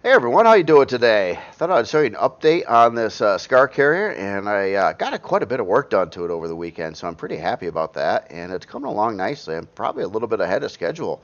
Hey everyone, how you doing today? Thought I'd show you an update on this Skaar carrier, and I got quite a bit of work done to it over the weekend, so I'm pretty happy about that. And it's coming along nicely. I'm probably a little bit ahead of schedule,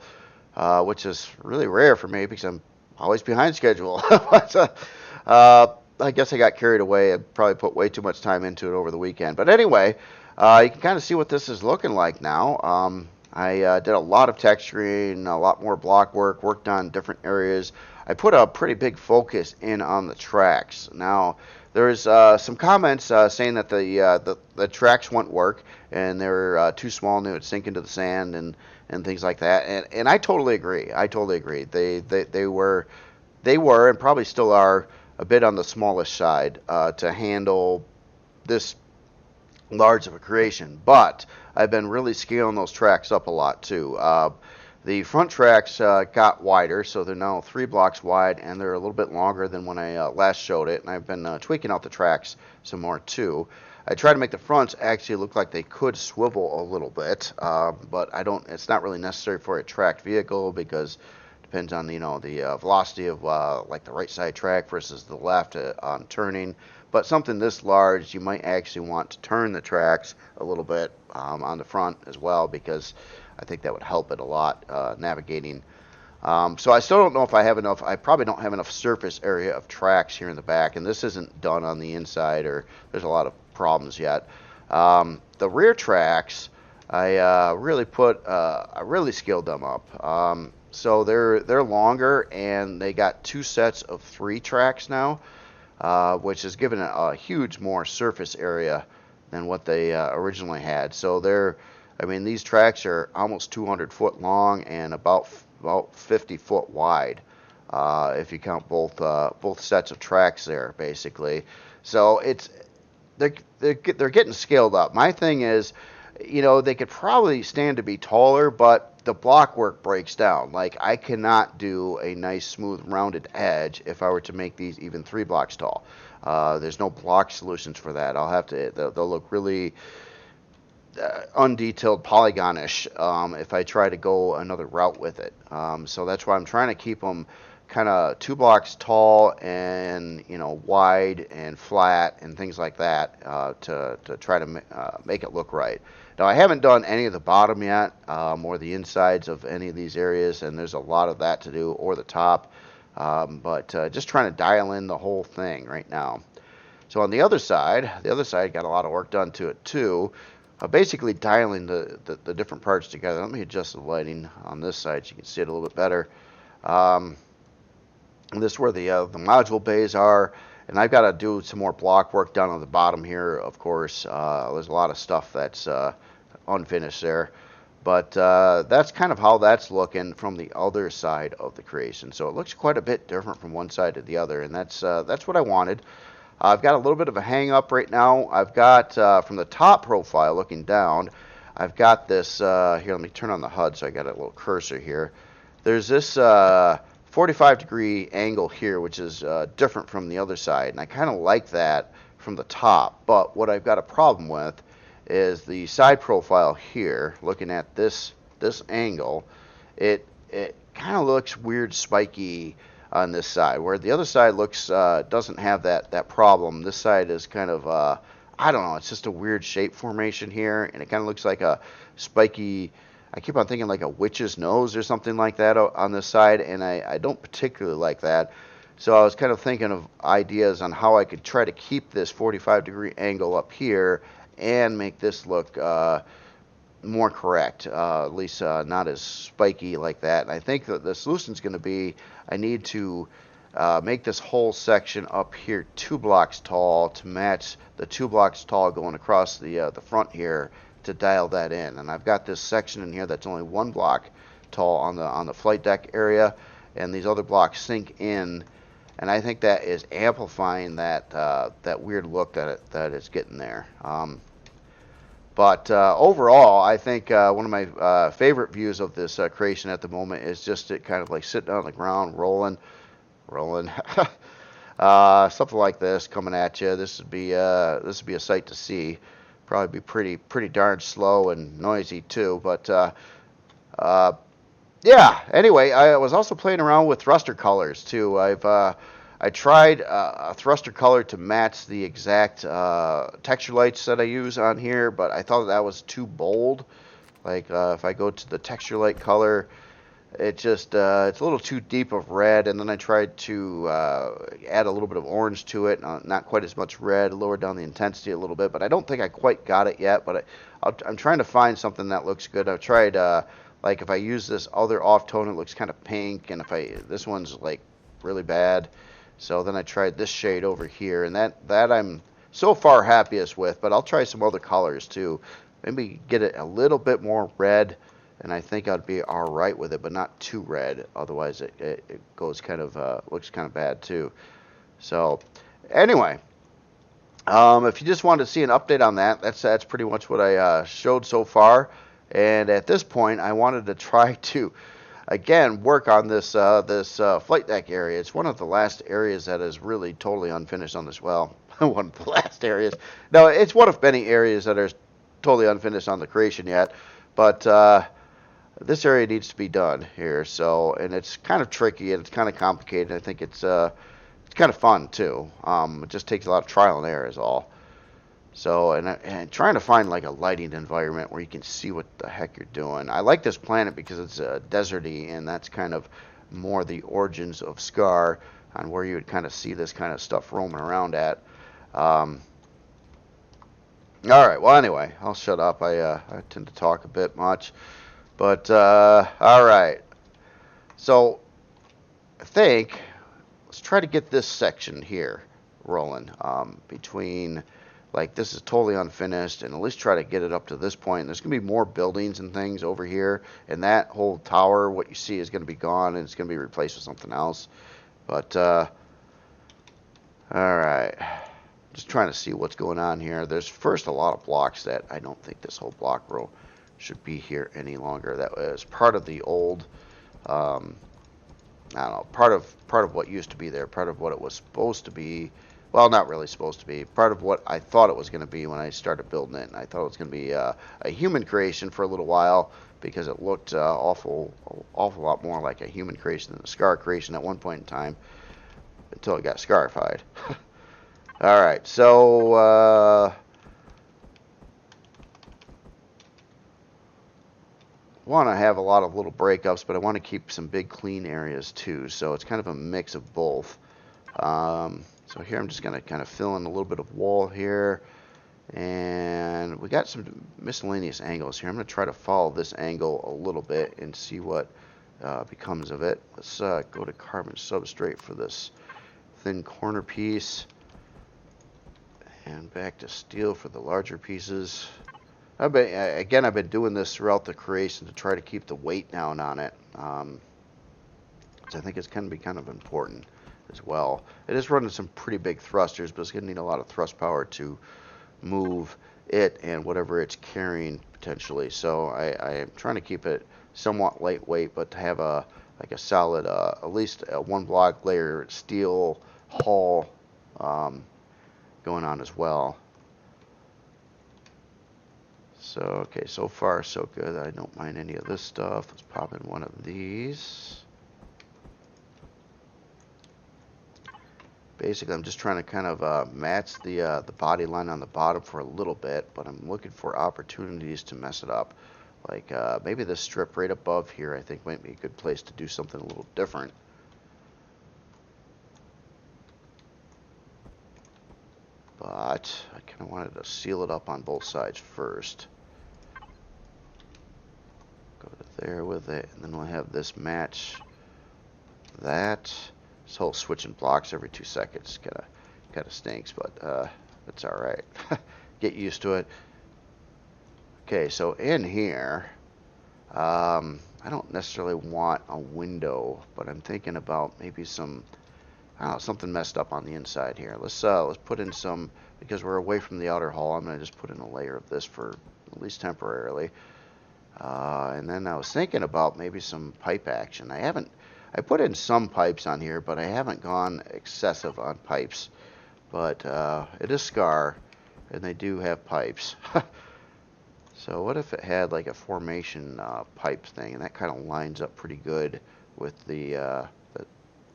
which is really rare for me because I'm always behind schedule. I guess I got carried away and probably put way too much time into it over the weekend. But anyway, you can kind of see what this is looking like now. I did a lot of texturing, a lot more block work, worked on different areas. I put a pretty big focus in on the tracks. Now, there's some comments saying that the tracks won't work and they're too small and they would sink into the sand and things like that. And I totally agree. I totally agree. They were and probably still are a bit on the smallest side to handle this large of a creation. But I've been really scaling those tracks up a lot too. The front tracks got wider, so they're now 3 blocks wide, and they're a little bit longer than when I last showed it. And I've been tweaking out the tracks some more too. I tried to make the fronts actually look like they could swivel a little bit, but I don't. It's not really necessary for a tracked vehicle because it depends on the velocity of like the right side track versus the left on turning. But something this large, you might actually want to turn the tracks a little bit on the front as well because I think that would help it a lot navigating. So I still don't know if I have enough. I probably don't have enough surface area of tracks here in the back, and this isn't done on the inside, or there's a lot of problems yet. The rear tracks, I really scaled them up. So they're longer, and they got 2 sets of 3 tracks now, which has given it a huge more surface area than what they originally had. So these tracks are almost 200 foot long and about 50 foot wide, if you count both sets of tracks there, basically. So they're getting scaled up. My thing is, they could probably stand to be taller, but the block work breaks down. Like, I cannot do a nice, smooth, rounded edge if I were to make these even 3 blocks tall. There's no block solutions for that. They'll look really undetailed polygonish if I try to go another route with it. So that's why I'm trying to keep them kind of 2 blocks tall and wide and flat and things like that to try to make it look right. Now I haven't done any of the bottom yet or the insides of any of these areas, and there's a lot of that to do, or the top. But just trying to dial in the whole thing right now. So on the other side got a lot of work done to it too. Basically dialing the different parts together. Let me adjust the lighting on this side so you can see it a little bit better. This is where the module bays are, and I've got to do some more block work down on the bottom here, of course. There's a lot of stuff that's unfinished there. But that's kind of how that's looking from the other side of the creation. So it looks quite a bit different from one side to the other, and that's what I wanted. I've got a little bit of a hang up right now. I've got, from the top profile looking down, I've got this, here, let me turn on the HUD so I got a little cursor here. There's this 45-degree angle here, which is different from the other side, and I kind of like that from the top. But what I've got a problem with is the side profile here, looking at this angle, it kind of looks weird, spiky on this side, where the other side looks doesn't have that problem. This side is kind of I don't know, it's just a weird shape formation here, and it kind of looks like a spiky, I keep on thinking like a witch's nose or something like that on this side, and I don't particularly like that. So I was kind of thinking of ideas on how I could try to keep this 45-degree angle up here and make this look more correct, at least not as spiky like that. And I think that the solution is going to be, I need to make this whole section up here 2 blocks tall to match the 2 blocks tall going across the front here to dial that in. And I've got this section in here that's only 1 block tall on the flight deck area, and these other blocks sink in, and I think that is amplifying that weird look that it's getting there. But overall, I think one of my favorite views of this creation at the moment is just it kind of like sitting on the ground, rolling, something like this coming at you. This would be a sight to see. Probably be pretty darn slow and noisy too. But Yeah. Anyway, I was also playing around with thruster colors too. I tried a thruster color to match the exact texture lights that I use on here, but I thought that was too bold. Like if I go to the texture light color, it just it's a little too deep of red, and then I tried to add a little bit of orange to it, not quite as much red, lower down the intensity a little bit, but I don't think I quite got it yet. But I'm trying to find something that looks good. I've tried like if I use this other off tone, it looks kind of pink, and if this one's like really bad. So then I tried this shade over here, and that I'm so far happiest with. But I'll try some other colors too. Maybe get it a little bit more red, and I think I'd be all right with it, but not too red. Otherwise, it goes kind of looks kind of bad too. So anyway, if you just wanted to see an update on that, that's pretty much what I showed so far. And at this point, I wanted to try to again work on this flight deck area. It's one of the last areas that is really totally unfinished on this. Well, one of the last areas. No, it's one of many areas that are totally unfinished on the creation yet. But this area needs to be done here. So, and it's kind of tricky and it's kind of complicated. I think it's kind of fun too. It just takes a lot of trial and error is all. So, and trying to find like a lighting environment where you can see what the heck you're doing. I like this planet because it's deserty, and that's kind of more the origins of Skaar, on where you would kind of see this kind of stuff roaming around at. All right, well, anyway, I'll shut up. I tend to talk a bit much. But, all right. So, I think, let's try to get this section here rolling between... Like, this is totally unfinished, and at least try to get it up to this point. There's going to be more buildings and things over here, and that whole tower, what you see, is going to be gone, and it's going to be replaced with something else. But, all right. Just trying to see what's going on here. There's first a lot of blocks that I don't think this whole block row should be here any longer. That was part of the old, I don't know, part of what used to be there, part of what it was supposed to be. Well, not really supposed to be. Part of what I thought it was going to be when I started building it. And I thought it was going to be a human creation for a little while because it looked awful lot more like a human creation than a Skaar creation at one point in time until it got scarified. All right, so want to have a lot of little breakups, but I want to keep some big clean areas too. So it's kind of a mix of both. So here I'm just going to kind of fill in a little bit of wall here. And we got some miscellaneous angles here. I'm going to try to follow this angle a little bit and see what becomes of it. Let's go to carbon substrate for this thin corner piece. And back to steel for the larger pieces. I've been doing this throughout the creation to try to keep the weight down on it. So I think it's going to be kind of important as well. It is running some pretty big thrusters, but it's going to need a lot of thrust power to move it and whatever it's carrying potentially. So I am trying to keep it somewhat lightweight, but to have a solid, at least a one block layer steel hull going on as well. So okay, so far so good. I don't mind any of this stuff. Let's pop in one of these. Basically, I'm just trying to kind of match the body line on the bottom for a little bit, but I'm looking for opportunities to mess it up. Like maybe this strip right above here, I think might be a good place to do something a little different. But I kind of wanted to seal it up on both sides first. Go to there with it, and then we'll have this match that. This whole switching blocks every 2 seconds kind of stinks, but it's all right. Get used to it. Okay, so in here, I don't necessarily want a window, but I'm thinking about maybe some, I don't know, something messed up on the inside here. Let's put in some, because we're away from the outer hull. I'm gonna just put in a layer of this for at least temporarily. And then I was thinking about maybe some pipe action. I put in some pipes on here, but I haven't gone excessive on pipes. But it is Skaar, and they do have pipes. So what if it had like a formation pipe thing, and that kind of lines up pretty good with the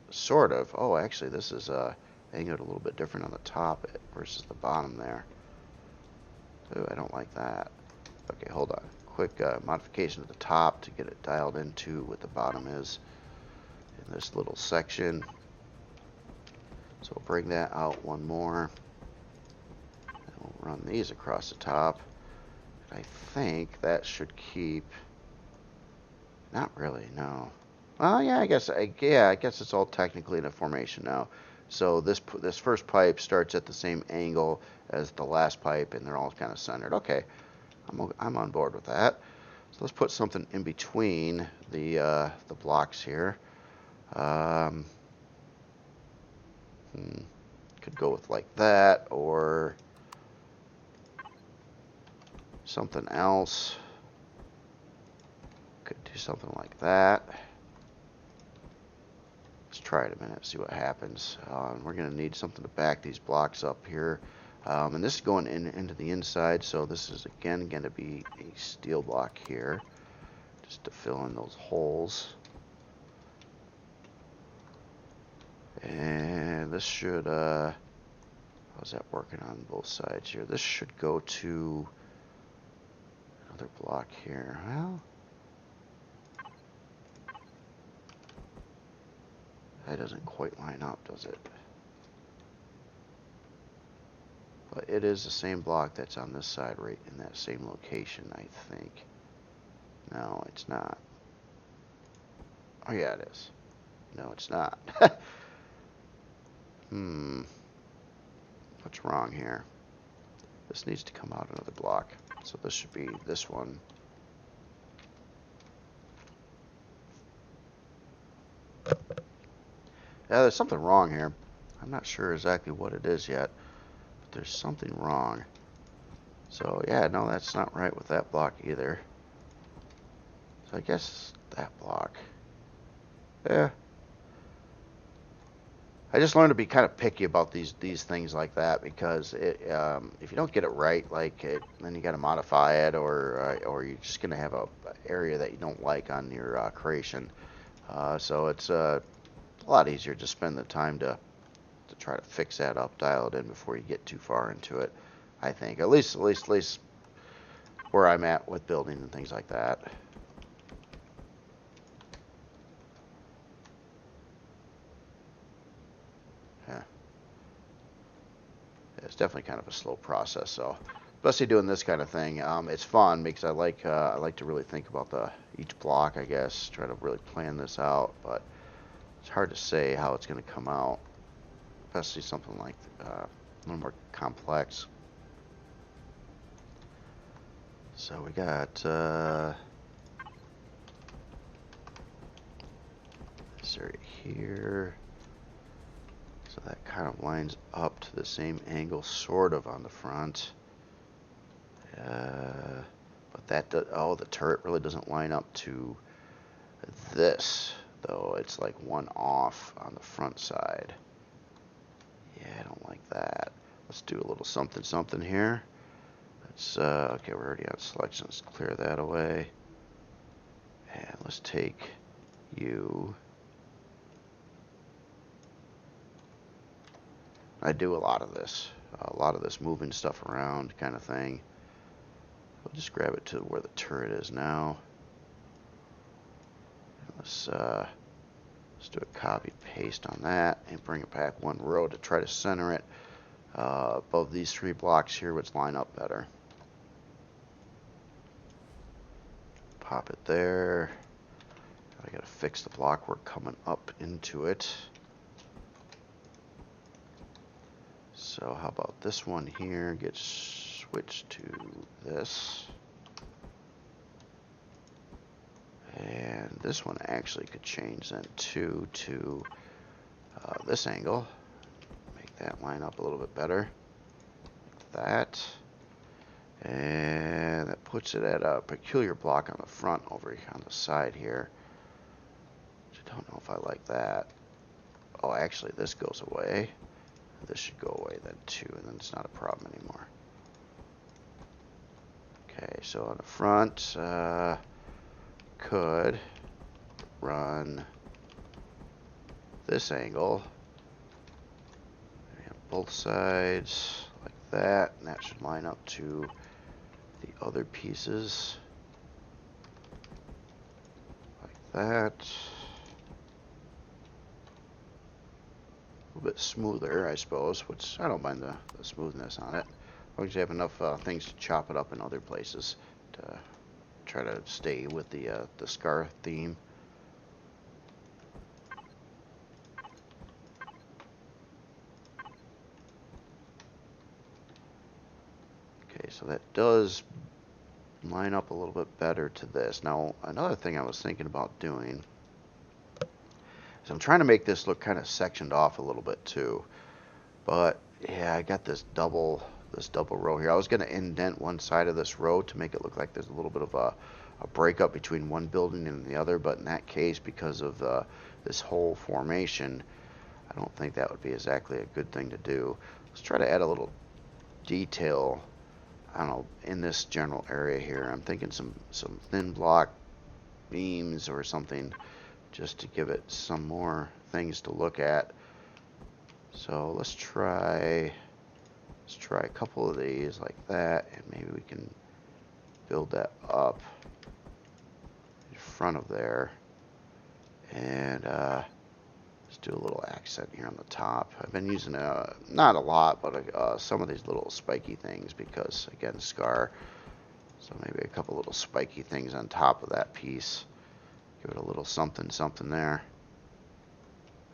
sort of. Oh, actually, this is angled a little bit different on the top versus the bottom there. Ooh, I don't like that. Okay, hold on. Quick modification at the top to get it dialed into what the bottom is in this little section. So we'll bring that out one more. And we'll run these across the top. I think that should keep. Not really, no. Well, yeah, I guess it's all technically in a formation now. So this first pipe starts at the same angle as the last pipe, and they're all kind of centered. Okay, I'm on board with that. So let's put something in between the blocks here. Could go with like that or something else. Could do something like that. Let's try it a minute, see what happens. We're going to need something to back these blocks up here. And this is going into the inside, so this is again going to be a steel block here, just to fill in those holes. And this should, how's that working on both sides here? This should go to another block here. Well, that doesn't quite line up, does it? But it is the same block that's on this side, right in that same location, I think. No, it's not. Oh yeah, it is. No, it's not. What's wrong here? This needs to come out another block. So this should be this one. Yeah, there's something wrong here. I'm not sure exactly what it is yet, but there's something wrong. So yeah, no, that's not right with that block either. So I guess that block. Yeah. I just learned to be kind of picky about these things like that, because if you don't get it right, then you got to modify it, or you're just gonna have a area that you don't like on your creation. So it's a lot easier to spend the time to try to fix that up, dial it in before you get too far into it. I think at least where I'm at with building and things like that. Yeah. It's definitely kind of a slow process, so especially doing this kind of thing. It's fun because I like to really think about each block, I guess, try to really plan this out, but it's hard to say how it's going to come out, especially something like a little more complex. So we got this area here. So that kind of lines up to the same angle, sort of, on the front. But that the turret really doesn't line up to this, though. It's like one off on the front side. Yeah, I don't like that. Let's do a little something here. Let's okay, we're already on selection. Let's clear that away. And let's take you. I do a lot of this moving stuff around kind of thing. We'll just grab it to where the turret is now. Let's do a copy paste on that and bring it back one row to try to center it above these three blocks here, which line up better. Pop it there. I gotta fix the block work coming up into it. So how about this one here gets switched to this. And this one actually could change then to this angle. Make that line up a little bit better. Like that. And that puts it at a peculiar block on the front over on the side here. Which I don't know if I like that. Oh, actually this goes away. This should go away then too, and then it's not a problem anymore. Okay, so on the front, could run this angle. Both sides like that, and that should line up to the other pieces like that. A little bit smoother, I suppose, which I don't mind the smoothness on it. As long as you have enough things to chop it up in other places to try to stay with the Skaar theme. So that does line up a little bit better to this. Now, another thing I was thinking about doing is I'm trying to make this look kind of sectioned off a little bit too. But yeah, I got this double row here. I was going to indent one side of this row to make it look like there's a little bit of a breakup between one building and the other. But in that case, because of this whole formation, I don't think that would be exactly a good thing to do. Let's try to add a little detail, I don't know, in this general area here. I'm thinking some thin block beams or something, just to give it some more things to look at. So let's try a couple of these like that, and maybe we can build that up in front of there, and let's do a little accent here on the top. I've been using not a lot, but some of these little spiky things, because again, Skaar. So maybe a couple little spiky things on top of that piece. Give it a little something there.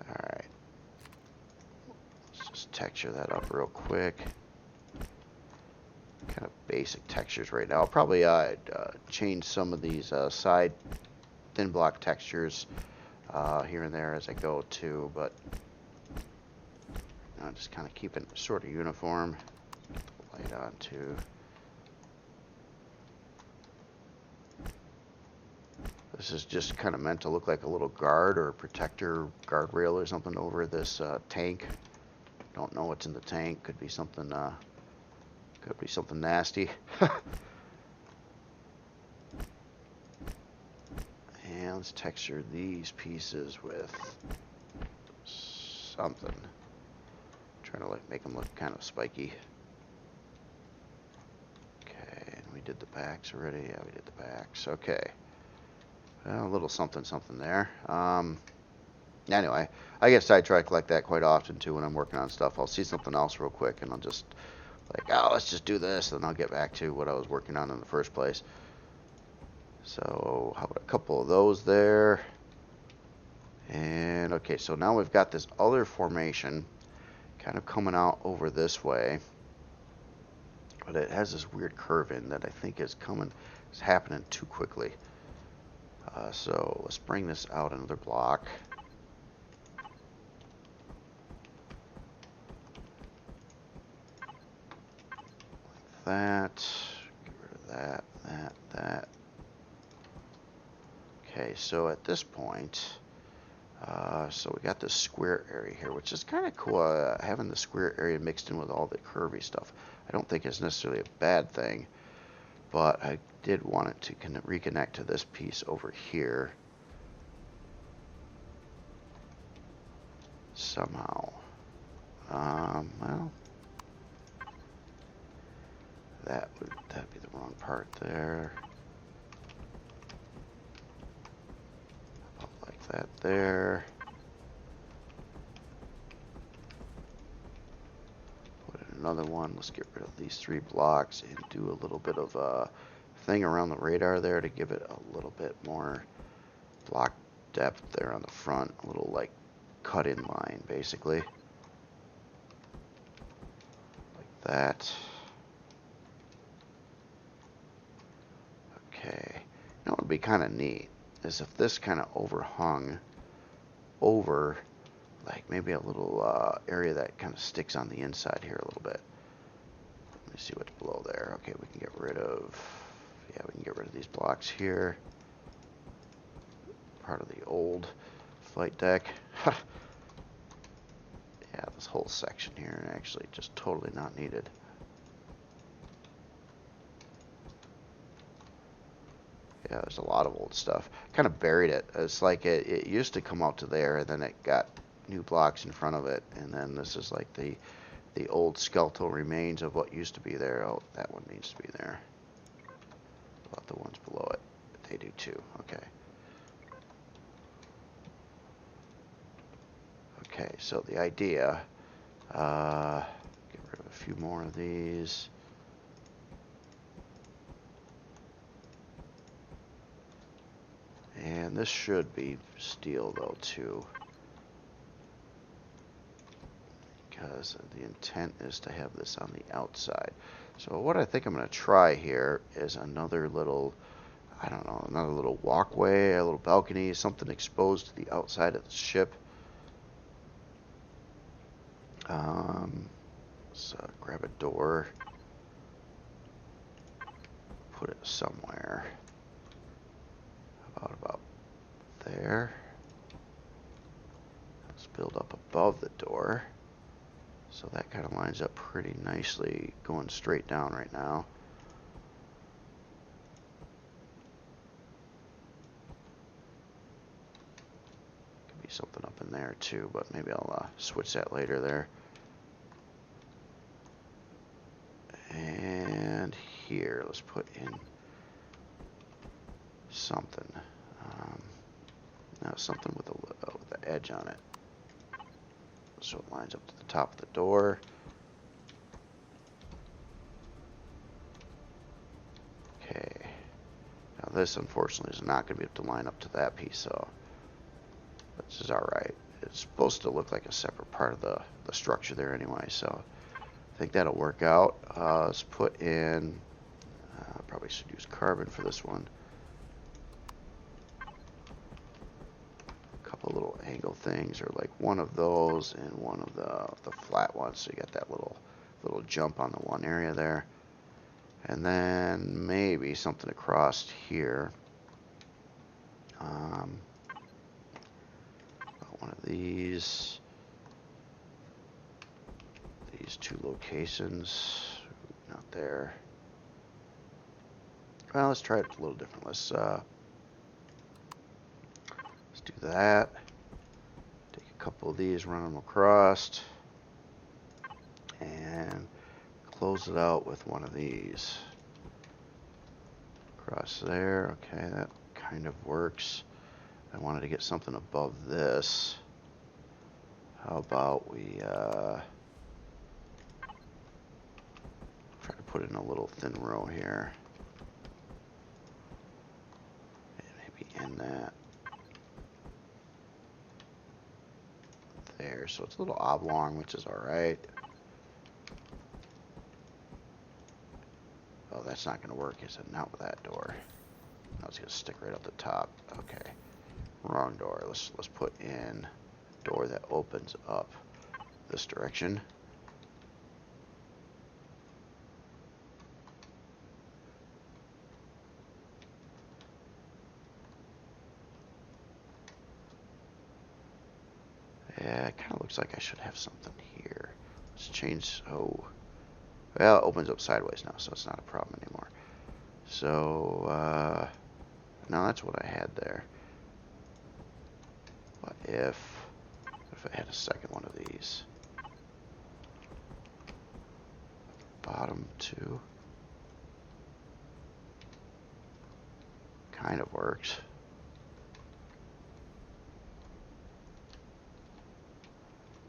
Alright. Let's just texture that up real quick. Kind of basic textures right now. I'll probably change some of these side thin block textures here and there as I go too, but just kind of keep it sort of uniform. Light on too. This is just kind of meant to look like a little guard or a protector guardrail or something over this tank. Don't know what's in the tank. Could be something nasty. And let's texture these pieces with something. Trying to make them look kind of spiky. Okay, and we did the backs already. Yeah, we did the backs. Okay. Well, a little something there. Anyway, I get sidetracked like that quite often too when I'm working on stuff. I'll see something else real quick and I'll just like, oh, let's just do this, and I'll get back to what I was working on in the first place. So how about a couple of those there? And okay, so now we've got this other formation kind of coming out over this way, but it has this weird curve in that I think is happening too quickly. So let's bring this out another block. Like that. Get rid of that, that. Okay, so at this point, so we got this square area here, which is kind of cool, having the square area mixed in with all the curvy stuff. I don't think it's necessarily a bad thing, but I did want it to reconnect to this piece over here somehow. Well, that'd be the wrong part there. Like that there. Put in another one. Let's get rid of these 3 blocks and do a little bit of a thing around the radar there to give it a little bit more block depth there on the front. A little like cut in line basically. Like that. Okay. You know what would be kind of neat is if this kind of overhung over like maybe a little area that kind of sticks on the inside here a little bit. Let me see what's below there. Okay, we can get rid of these blocks here. Part of the old flight deck. Yeah, this whole section here actually just totally not needed. Yeah, there's a lot of old stuff. Kind of buried it. It's like it used to come out to there, and then it got new blocks in front of it, and then this is like the old skeletal remains of what used to be there. Oh, that one needs to be there. What about the ones below it? They do too. Okay. Okay, so the idea, get rid of a few more of these. And this should be steel though too, because the intent is to have this on the outside. So what I think I'm going to try here is another little, I don't know, another little walkway, a little balcony, something exposed to the outside of the ship. So grab a door, put it somewhere about there. Let's build up above the door. So that kind of lines up pretty nicely, going straight down right now. Could be something up in there too, but maybe I'll switch that later there. And here, let's put in something. Now something with the edge on it, so it lines up to the top of the door. Okay. Now this, unfortunately, is not going to be able to line up to that piece, so this is all right. It's supposed to look like a separate part of the structure there anyway, so I think that'll work out. Let's put in, probably should use carbon for this one. A couple little angle things, or like one of those and one of the flat ones, so you got that little jump on the one area there. And then maybe something across here. One of these two locations. Not there. Well, let's try it a little different. Let's do that. Take a couple of these, run them across, and close it out with one of these. Across there. Okay, that kind of works. I wanted to get something above this. How about we try to put in a little thin row here. Maybe in that. There, so it's a little oblong, which is alright. Oh, that's not going to work, is it? Not with that door. No, it's going to stick right up the top. Okay. Wrong door. Let's put in a door that opens up this direction. Yeah, it kind of looks like I should have something here. Let's change. Oh, well, it opens up sideways now, so it's not a problem anymore. So, no, that's what I had there. What if I had a second one of these? Bottom two. Kind of works.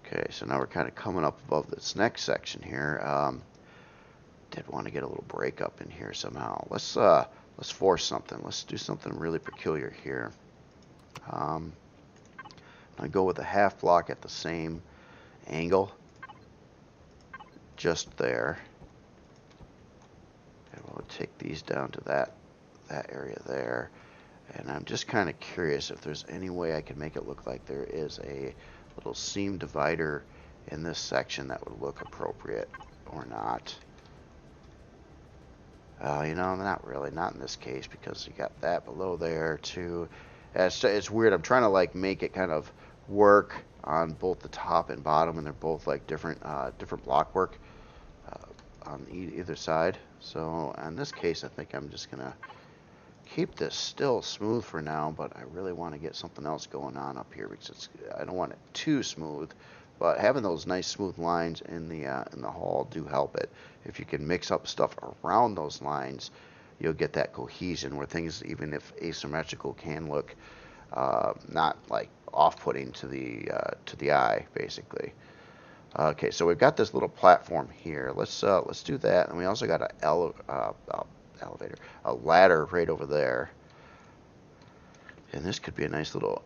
Okay, so now we're kind of coming up above this next section here. Did want to get a little break up in here somehow. Let's force something. Let's do something really peculiar here. I'm gonna go with a half block at the same angle, just there, and we'll take these down to that area there. And I'm just kind of curious if there's any way I can make it look like there is a little seam divider in this section that would look appropriate or not. You know, not really, not in this case, because you got that below there too. It's weird. I'm trying to like make it kind of work on both the top and bottom, and they're both like different block work on either side. So in this case, I think I'm just gonna keep this still smooth for now, but I really want to get something else going on up here because I don't want it too smooth. But having those nice smooth lines in the hull do help it. If you can mix up stuff around those lines, you'll get that cohesion where things, even if asymmetrical, can look not like off-putting to the eye, basically. Okay, so we've got this little platform here. Let's do that, and we also got elevator, a ladder right over there, and this could be a nice little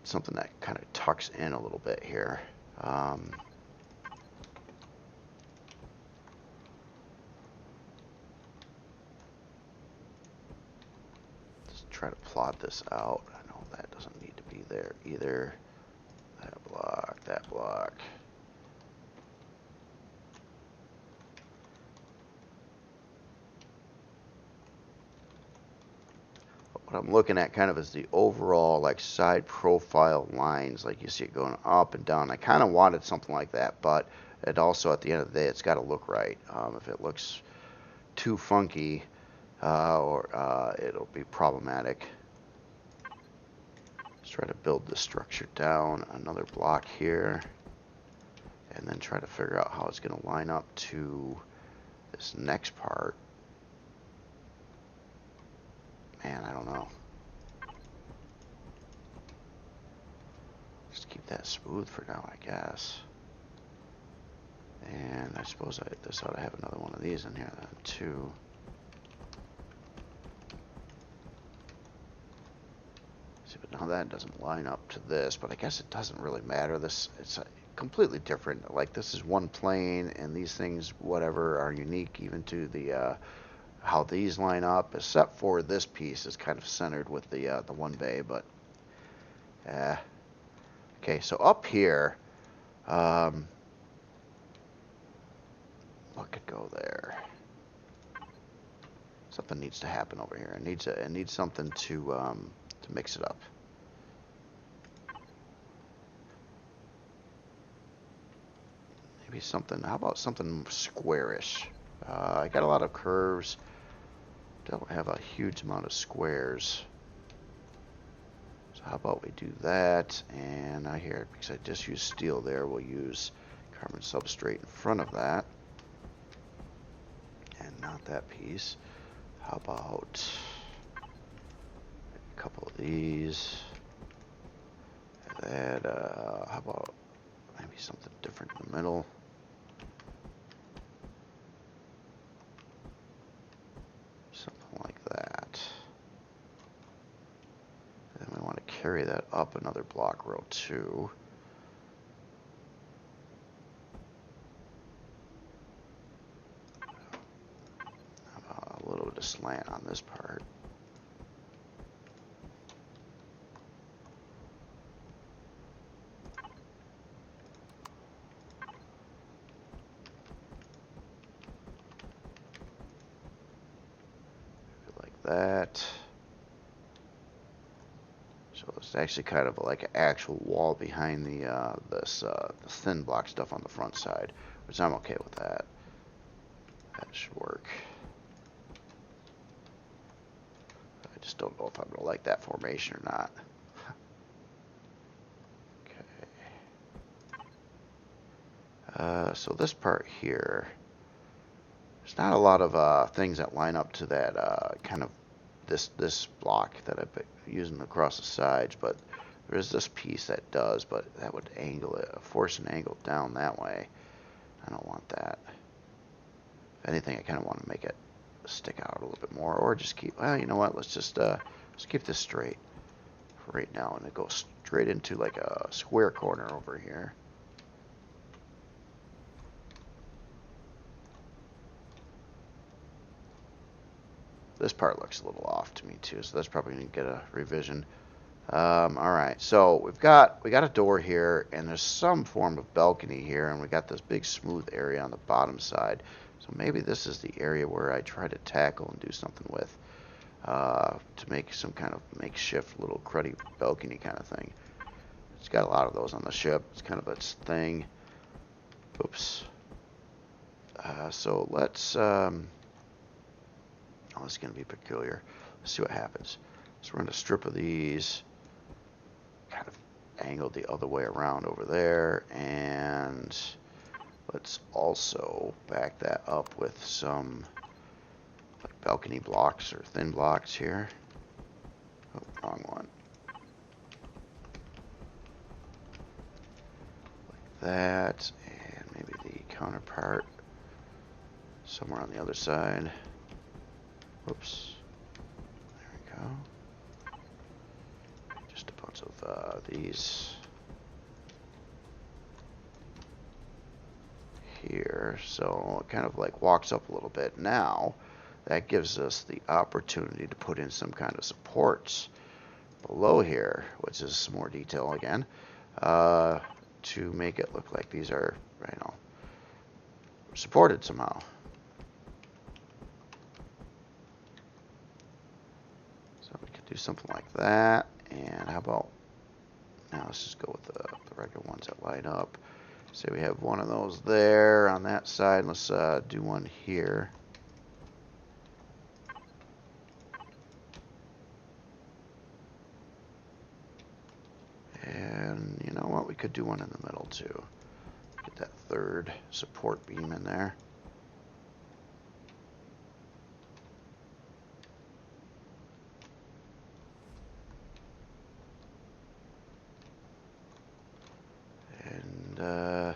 something that kind of tucks in a little bit here. Let's try to plot this out. I know that doesn't need to be there either. That block, that block. What I'm looking at kind of is the overall like side profile lines, like you see it going up and down. I kind of wanted something like that, but it also, at the end of the day, it's got to look right. If it looks too funky, it'll be problematic. Let's try to build the structure down another block here, and then try to figure out how it's going to line up to this next part. Man, I don't know. Just keep that smooth for now, I guess. And I suppose this ought to have another one of these in here then, too. See, but now that doesn't line up to this, but I guess it doesn't really matter. It's completely different. Like, this is one plane, and these things, whatever, are unique even to the how these line up, except for this piece is kind of centered with the one bay, but okay, so up here, what could go there? Something needs to happen over here. It needs something to mix it up. Maybe something. How about something squarish? I got a lot of curves. Don't have a huge amount of squares. So how about we do that? And I hear, because I just used steel there, we'll use carbon substrate in front of that. And not that piece. How about a couple of these? And how about maybe something different in the middle? Something like that. And we want to carry that up another block row too. A little bit of slant on this part. Like that. So it's actually kind of like an actual wall behind the the thin block stuff on the front side, which I'm okay with that. That should work. I just don't know if I'm gonna like that formation or not. Okay. So this part here, there's not a lot of things that line up to that kind of this block that I've been using across the sides, but there is this piece that does, but that would angle it, force an angle down that way. I don't want that. If anything, I kind of want to make it stick out a little bit more, or just keep, well, you know what, let's keep this straight for right now, and it goes straight into like a square corner over here. This part looks a little off to me too, so that's probably going to get a revision. All right, so we got a door here, and there's some form of balcony here, and we got this big smooth area on the bottom side. So maybe this is the area where I try to tackle and do something with to make some kind of makeshift little cruddy balcony kind of thing. It's got a lot of those on the ship. It's kind of its thing. Oops. So let's. Oh, it's going to be peculiar. Let's see what happens. So we're going to strip of these, kind of angled the other way around over there, and let's also back that up with some like balcony blocks or thin blocks here. Oh, wrong one. Like that, and maybe the counterpart somewhere on the other side. Whoops. There we go. Just a bunch of these here, so it kind of like walks up a little bit. Now that gives us the opportunity to put in some kind of supports below here, which is some more detail again, to make it look like these are, you know, supported somehow. So we could do something like that. And how about now? Let's just go with the regular ones that light up. Say we have one of those there on that side. Let's do one here. And you know what? We could do one in the middle too. Get that third support beam in there. And yeah,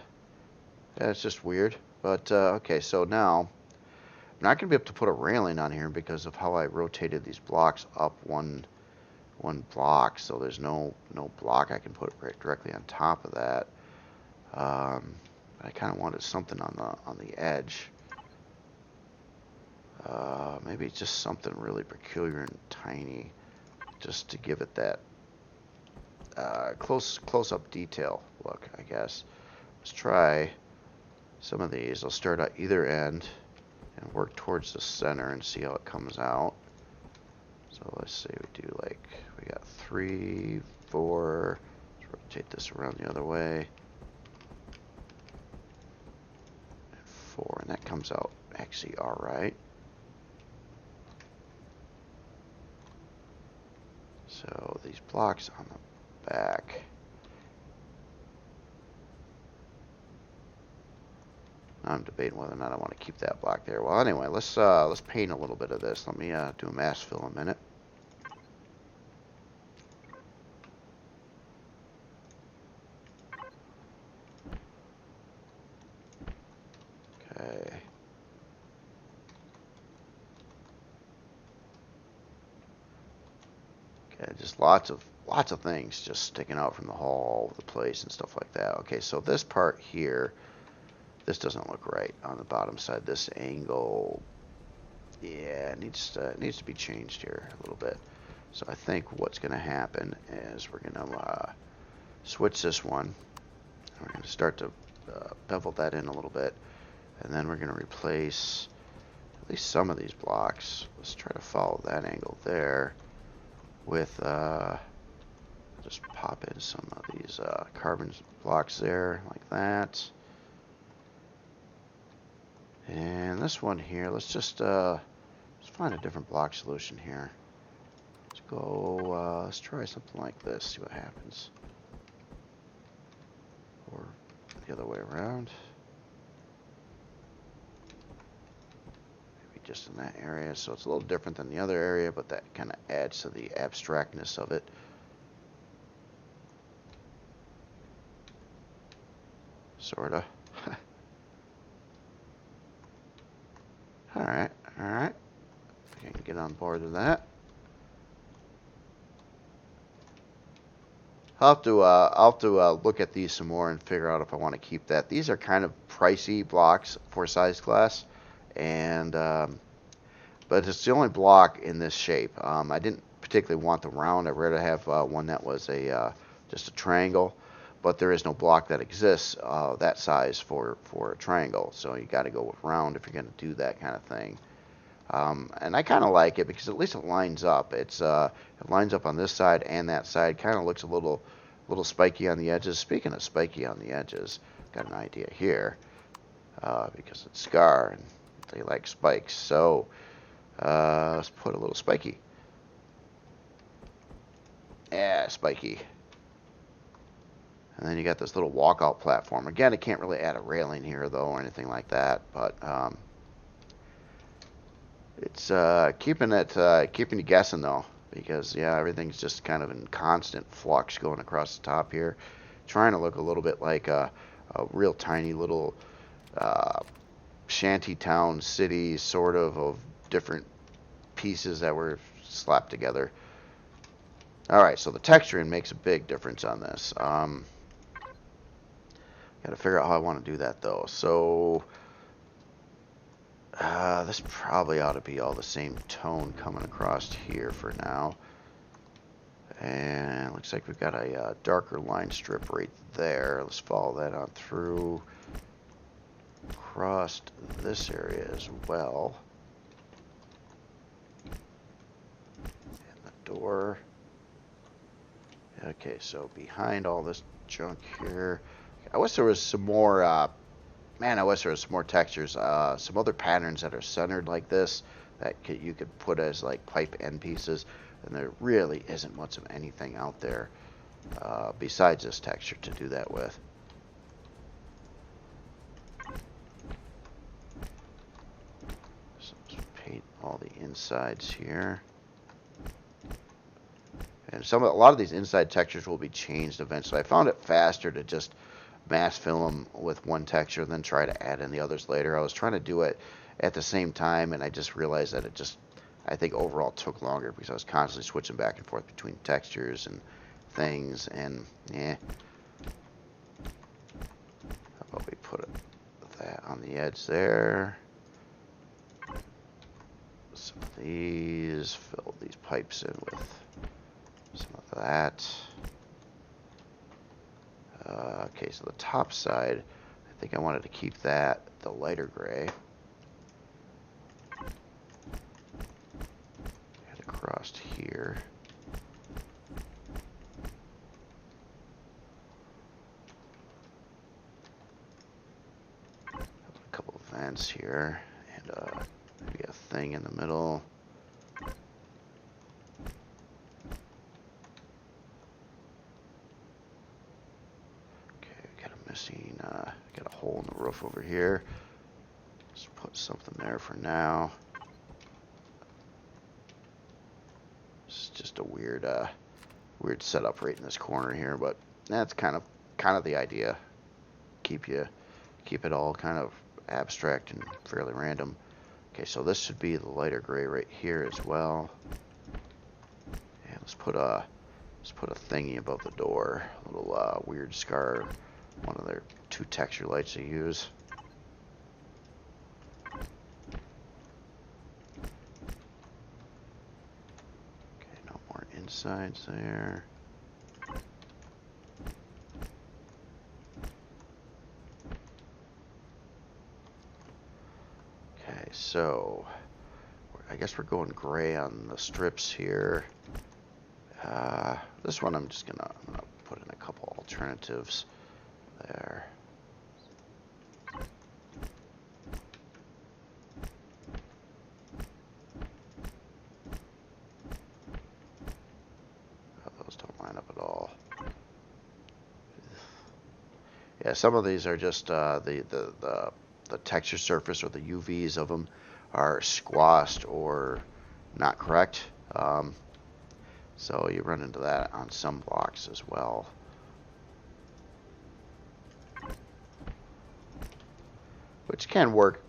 it's just weird. But okay, so now I'm not going to be able to put a railing on here because of how I rotated these blocks up one block. So there's no block I can put right directly on top of that. I kind of wanted something on the edge. Maybe just something really peculiar and tiny, just to give it that close-up detail look, I guess. Let's try some of these. I'll start at either end and work towards the center and see how it comes out. So let's say we do like, we got 3, 4. Let's rotate this around the other way. And 4, and that comes out actually all right. So these blocks on the back. I'm debating whether or not I want to keep that block there. Well, anyway, let's paint a little bit of this. Let me do a mask fill in a minute. Okay. Okay, just lots of things just sticking out from the hull all over the place and stuff like that. Okay, so this part here, this doesn't look right on the bottom side. This angle, yeah, it needs to be changed here a little bit. So I think what's going to happen is we're going to switch this one. We're going to start to bevel that in a little bit, and then we're going to replace at least some of these blocks. Let's try to follow that angle there with just pop in some of these carbon blocks there like that. And this one here, let's just let's find a different block solution here. Let's go, let's try something like this, see what happens. Or the other way around. Maybe just in that area. So it's a little different than the other area, but that kind of adds to the abstractness of it. Sorta. Alright. I can get on board with that. I'll have to look at these some more and figure out if I want to keep that. These are kind of pricey blocks for size class, and but it's the only block in this shape. I didn't particularly want the round. I'd rather have one that was just a triangle, but there is no block that exists that size for a triangle. So you got to go with round if you're going to do that kind of thing. And I kind of like it because at least it lines up. It lines up on this side and that side. Kind of looks a little spiky on the edges. Speaking of spiky on the edges, got an idea here because it's Skaar and they like spikes. So let's put a little spiky Yeah, spiky. And then you got this little walkout platform. Again, I can't really add a railing here, though, or anything like that. But it's keeping you guessing, though. Because, yeah, everything's just kind of in constant flux going across the top here. Trying to look a little bit like a real tiny little shanty town city, sort of different pieces that were slapped together. Alright, so the texturing makes a big difference on this. Got to figure out how I want to do that, though. So this probably ought to be all the same tone coming across here for now. And it looks like we've got a darker line strip right there. Let's follow that on through across this area as well. And the door. Okay, so behind all this junk here, I wish there was some more, man, I wish there was some more textures, some other patterns that are centered like this that you could put as like pipe end pieces, and there really isn't much of anything out there besides this texture to do that with. So let's paint all the insides here. And a lot of these inside textures will be changed eventually. I found it faster to just mass fill them with one texture and then try to add in the others later. I was trying to do it at the same time, and I just realized that I think overall took longer because I was constantly switching back and forth between textures and things, and yeah. How about we put that on the edge there? Some of these, fill these pipes in with some of that. Okay, so the top side, I think I wanted to keep that the lighter gray. And across here. A couple of vents here, and maybe a thing in the middle. Got a hole in the roof over here. Let's put something there for now. It's just a weird setup right in this corner here, but that's kind of the idea. Keep it all kind of abstract and fairly random. Okay, so this should be the lighter gray right here as well. And let's put a thingy above the door. A little weird Skaar. One of their 2 texture lights they use. Okay, no more insides there. Okay, so I guess we're going gray on the strips here. This one I'm gonna put in a couple alternatives. There. Oh, those don't line up at all. Yeah, some of these are just the texture surface or the UVs of them are squashed or not correct. So you run into that on some blocks as well. Which can work,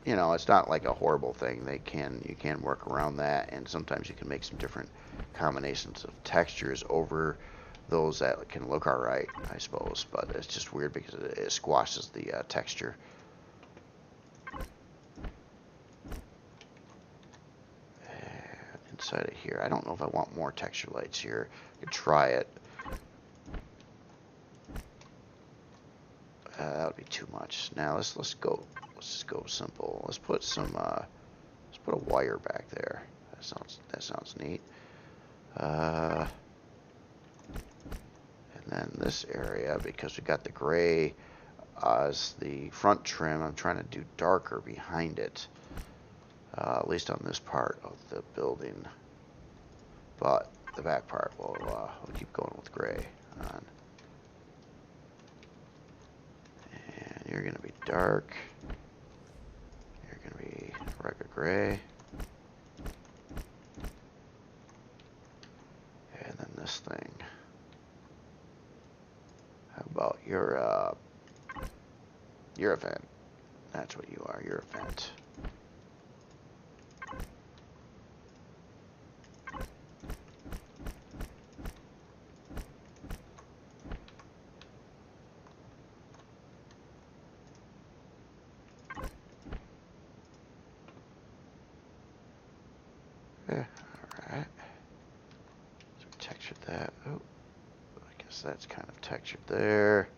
you know, it's not like a horrible thing. You can work around that, and sometimes you can make some different combinations of textures over those that can look alright, I suppose. But it's just weird because it squashes the texture. And inside of here, I don't know if I want more texture lights here. I could try it. That would be too much. Now let's just go simple. Let's put a wire back there. That sounds neat. And then this area, because we got the gray as the front trim, I'm trying to do darker behind it. At least on this part of the building. But the back part, we'll keep going with gray on. And you're gonna be dark. You're gonna be regular gray. And then this thing. How about your event? That's what you are, your event. Yeah, alright. So we textured that. Oh, I guess that's kind of textured there.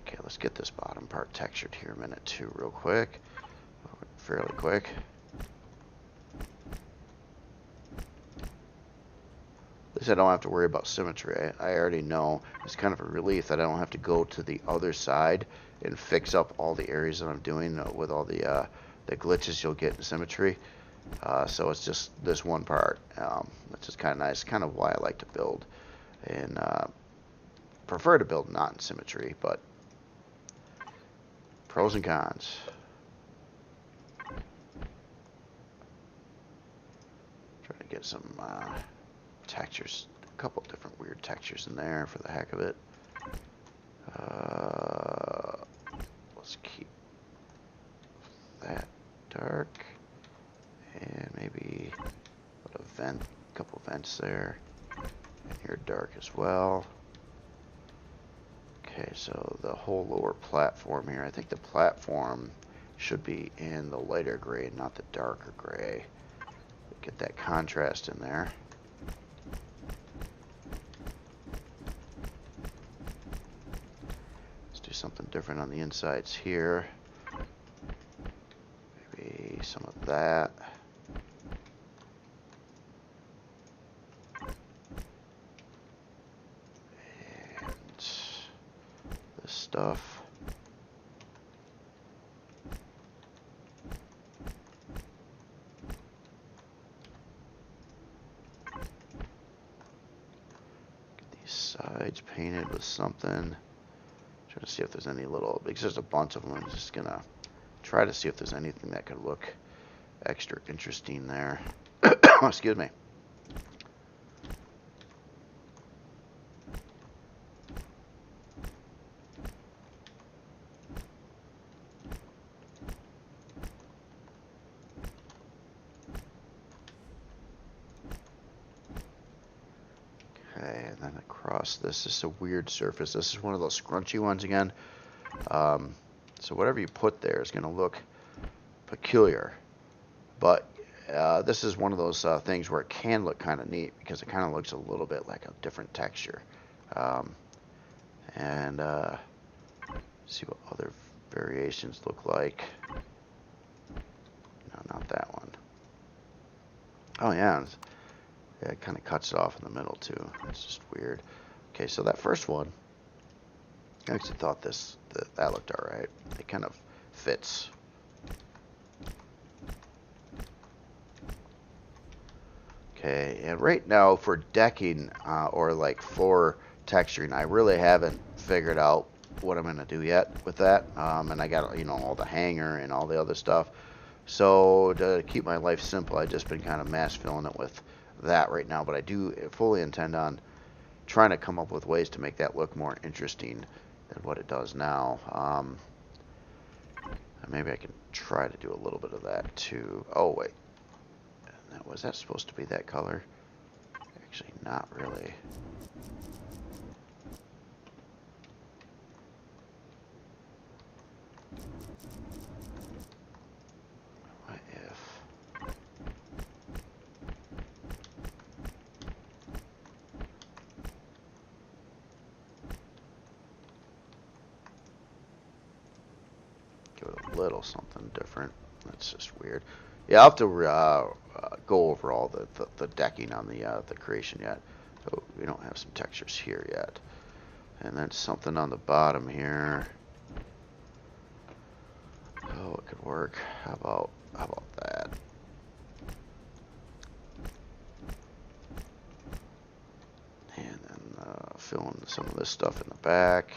Okay, let's get this bottom part textured here a minute too, real quick. Fairly quick. At least I don't have to worry about symmetry. I already know. It's kind of a relief that I don't have to go to the other side and fix up all the areas that I'm doing with all the glitches you'll get in symmetry. So it's just this one part, which is kind of nice. Kind of why I like to build, and prefer to build not in symmetry, but pros and cons. Trying to get some textures, a couple different weird textures in there for the heck of it. Let's keep that dark, and maybe put a vent, a couple vents there, and you're dark as well. Okay, so the whole lower platform here, I think the platform should be in the lighter gray, not the darker gray. Get that contrast in there. Let's do something different on the insides here. Maybe some of that. And this stuff. Sides painted with something. Try to see if there's any little, because there's a bunch of them. I'm just gonna try to see if there's anything that could look extra interesting there. Excuse me. Okay, and then across this is a weird surface. This is one of those scrunchy ones again. So whatever you put there is going to look peculiar. But this is one of those things where it can look kind of neat because it kind of looks a little bit like a different texture. And see what other variations look like. No, not that one. Oh yeah. Yeah, it kind of cuts it off in the middle too. It's just weird. Okay, so that first one, I actually thought that looked alright. It kind of fits. Okay, and right now for decking or like floor texturing, I really haven't figured out what I'm gonna do yet with that. And I got, you know, all the hanger and all the other stuff. So to keep my life simple, I've just been kind of mass filling it with that right now, but I do fully intend on trying to come up with ways to make that look more interesting than what it does now. Maybe I can try to do a little bit of that too. Oh wait, was that supposed to be that color? Actually, not really. What if? Give it a little something different. That's just weird. Yeah, I'll have to go over all the decking on the creation yet. Oh, we don't have some textures here yet. And then something on the bottom here. Oh, it could work. How about that? fill in some of this stuff in the back.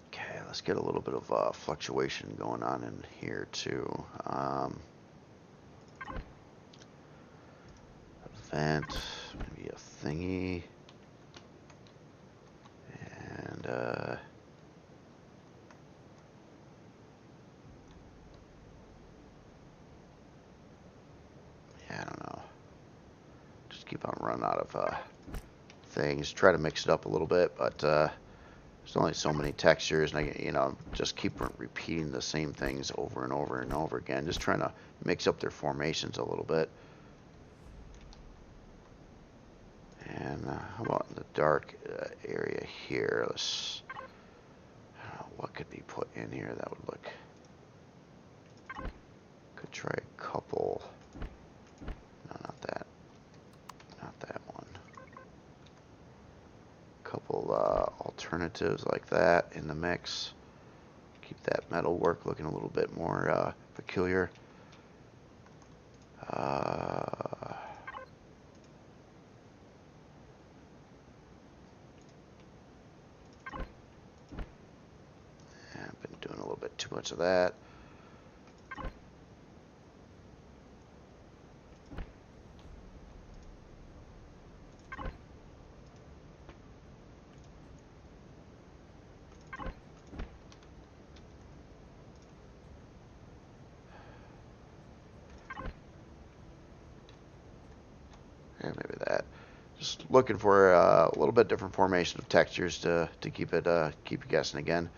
Okay, let's get a little bit of fluctuation going on in here too. Vent, maybe a thingy, and yeah, I don't know. Just keep on running out of things. Try to mix it up a little bit, but there's only so many textures, and I just keep repeating the same things over and over and over again. Just trying to mix up their formations a little bit. And how about in the dark area here? Let's, I don't know, what could be put in here that would look. Could try a couple. No, not that. Not that one. Couple alternatives like that in the mix. Keep that metal work looking a little bit more peculiar. I've been doing a little bit too much of that. Yeah, maybe that. Just looking for a little bit different formation of textures to keep you guessing again.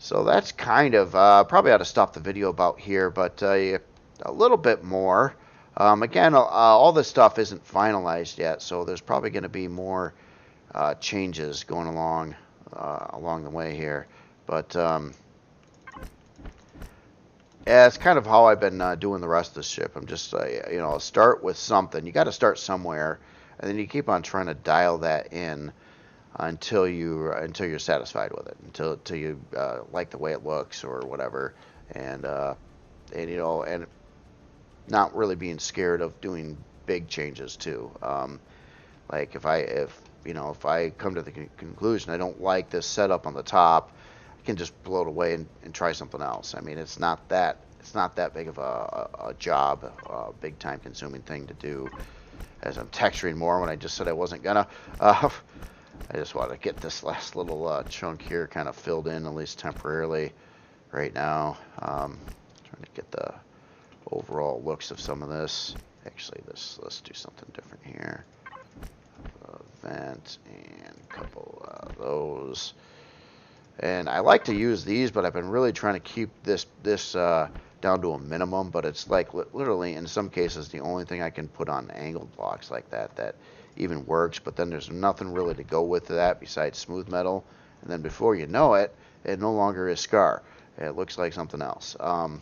So that's kind of probably ought to stop the video about here, but a little bit more. Again, all this stuff isn't finalized yet, so there's probably going to be more changes going along the way here. But yeah, it's kind of how I've been doing the rest of the ship. I'm just start with something. You got to start somewhere, and then you keep on trying to dial that in until you're satisfied with it, until you like the way it looks or whatever, and not really being scared of doing big changes too. Like if I come to the conclusion I don't like this setup on the top, I can just blow it away and try something else. I mean, it's not that big of a job, a big time consuming thing to do. As I'm texturing more when I just said I wasn't gonna. I just want to get this last little chunk here kind of filled in, at least temporarily, right now. Trying to get the overall looks of some of this. Actually, let's do something different here. Vent and a couple of those. And I like to use these, but I've been really trying to keep this down to a minimum. But it's like literally, in some cases, the only thing I can put on angled blocks like that even works. But then there's nothing really to go with that besides smooth metal. And then before you know it, it no longer is Skaar. It looks like something else. And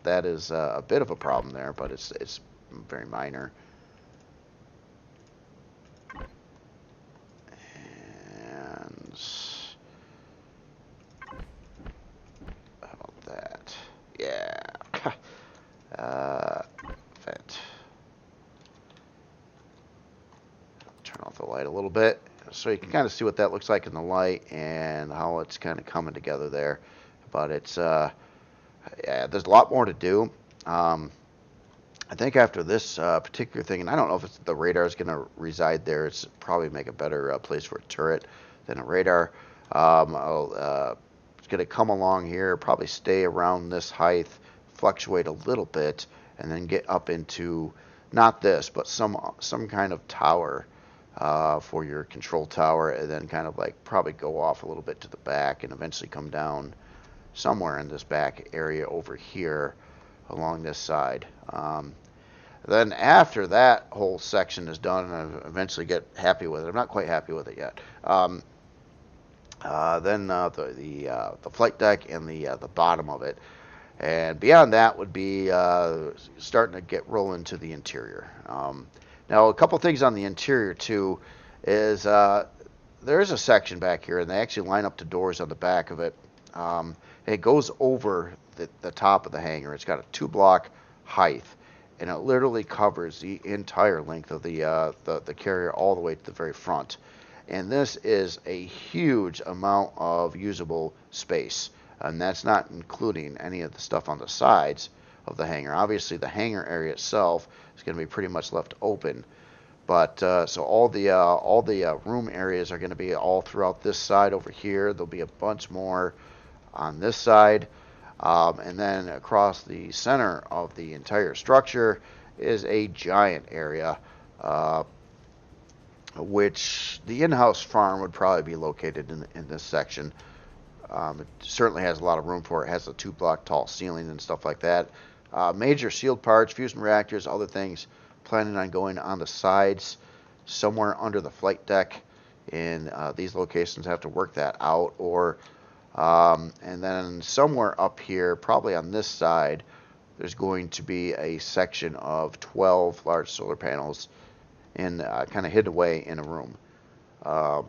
that is a bit of a problem there, but it's very minor. And how about that? Yeah. Vent. Turn off the light a little bit so you can kind of see what that looks like in the light and how it's kind of coming together there. But it's yeah, there's a lot more to do. I think after this particular thing, and I don't know if the radar is going to reside there. It's probably make a better place for a turret than a radar. It's going to come along here, probably stay around this height, fluctuate a little bit, and then get up into not this, but some kind of tower for your control tower, and then kind of like probably go off a little bit to the back and eventually come down somewhere in this back area over here along this side. Then after that whole section is done, and I eventually get happy with it. I'm not quite happy with it yet. Then the flight deck and the bottom of it, and beyond that would be starting to get rolling to the interior. Now a couple things on the interior too is there is a section back here, and they actually line up to doors on the back of it. It goes over the top of the hangar. It's got a 2-block height, and it literally covers the entire length of the carrier all the way to the very front. And this is a huge amount of usable space, and that's not including any of the stuff on the sides of the hangar. Obviously, the hangar area itself is going to be pretty much left open, but so all the room areas are going to be all throughout this side over here. There'll be a bunch more on this side, and then across the center of the entire structure is a giant area, which the in-house farm would probably be located in this section. It certainly has a lot of room for it. It has a 2-block tall ceiling and stuff like that. Major sealed parts, fusion reactors, other things, planning on going on the sides, somewhere under the flight deck. And these locations have to work that out. And then somewhere up here, probably on this side, there's going to be a section of 12 large solar panels and kind of hidden away in a room.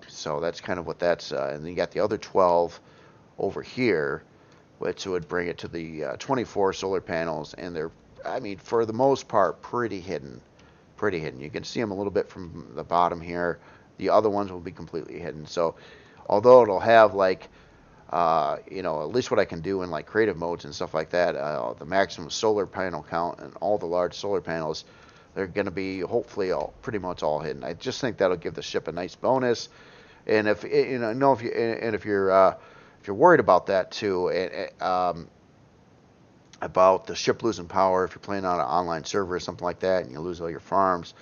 So that's kind of what that's, and then you got the other 12 over here, which would bring it to the 24 solar panels, and they're, I mean, for the most part, pretty hidden. Pretty hidden. You can see them a little bit from the bottom here. The other ones will be completely hidden. So although it'll have like, you know, at least what I can do in like creative modes and stuff like that, the maximum solar panel count and all the large solar panels, they're going to be hopefully pretty much all hidden. I just think that'll give the ship a nice bonus. And if if you're worried about that too, about the ship losing power, if you're playing on an online server or something like that, and you lose all your farms,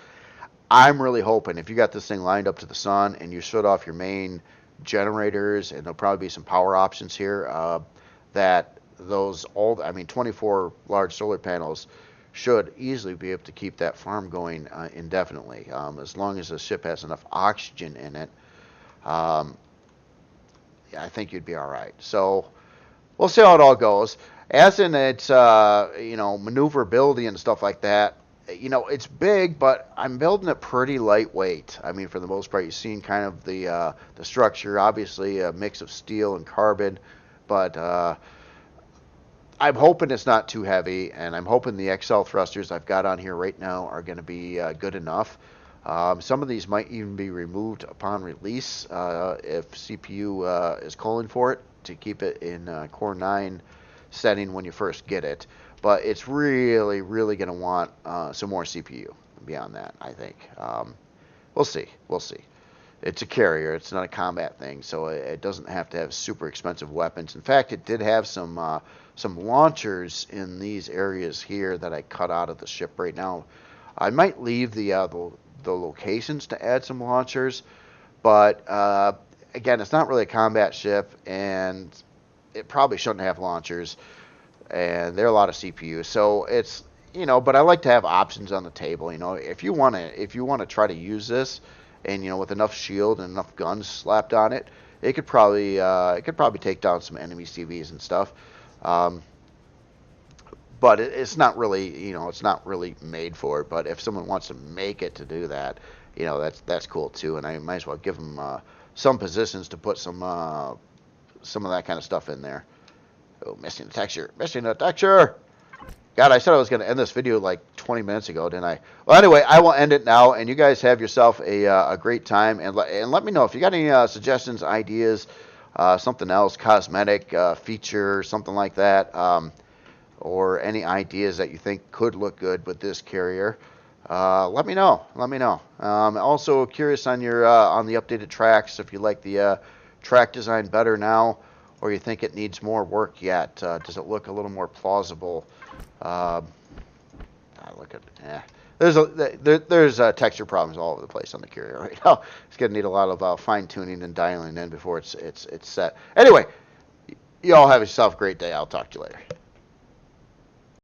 I'm really hoping if you got this thing lined up to the sun and you shut off your main generators, and there'll probably be some power options here, that those 24 large solar panels should easily be able to keep that farm going indefinitely, as long as the ship has enough oxygen in it. I think you'd be all right. So we'll see how it all goes. As in its maneuverability and stuff like that, you know, it's big, but I'm building it pretty lightweight. I mean, for the most part, you've seen kind of the structure, obviously a mix of steel and carbon, but I'm hoping it's not too heavy, and I'm hoping the XL thrusters I've got on here right now are going to be good enough. Some of these might even be removed upon release if CPU is calling for it, to keep it in Core 9 setting when you first get it. But it's really, really going to want some more CPU beyond that, I think. We'll see. We'll see. It's a carrier. It's not a combat thing, so it doesn't have to have super expensive weapons. In fact, it did have some launchers in these areas here that I cut out of the ship right now. I might leave the locations to add some launchers, but again, it's not really a combat ship, and it probably shouldn't have launchers, and they're a lot of CPU. So it's, you know, but I like to have options on the table. You know, if you want to try to use this, and you know, with enough shield and enough guns slapped on it, it could probably take down some enemy CVs and stuff. But it's not really, you know, it's not really made for it. But if someone wants to make it to do that, you know, that's cool too. And I might as well give them some positions to put some of that kind of stuff in there. Oh, missing the texture. Missing the texture. God, I said I was going to end this video like 20 minutes ago, didn't I? Well, anyway, I will end it now, and you guys have yourself a great time. And let me know if you got any suggestions, ideas, something else, cosmetic feature, something like that, or any ideas that you think could look good with this carrier. Let me know. Let me know. I'm also curious on your on the updated tracks, if you like the track design better now, or you think it needs more work yet. Does it look a little more plausible? Look at there's texture problems all over the place on the carrier right now. It's gonna need a lot of fine tuning and dialing in before it's set. Anyway, you all have yourself a great day. I'll talk to you later.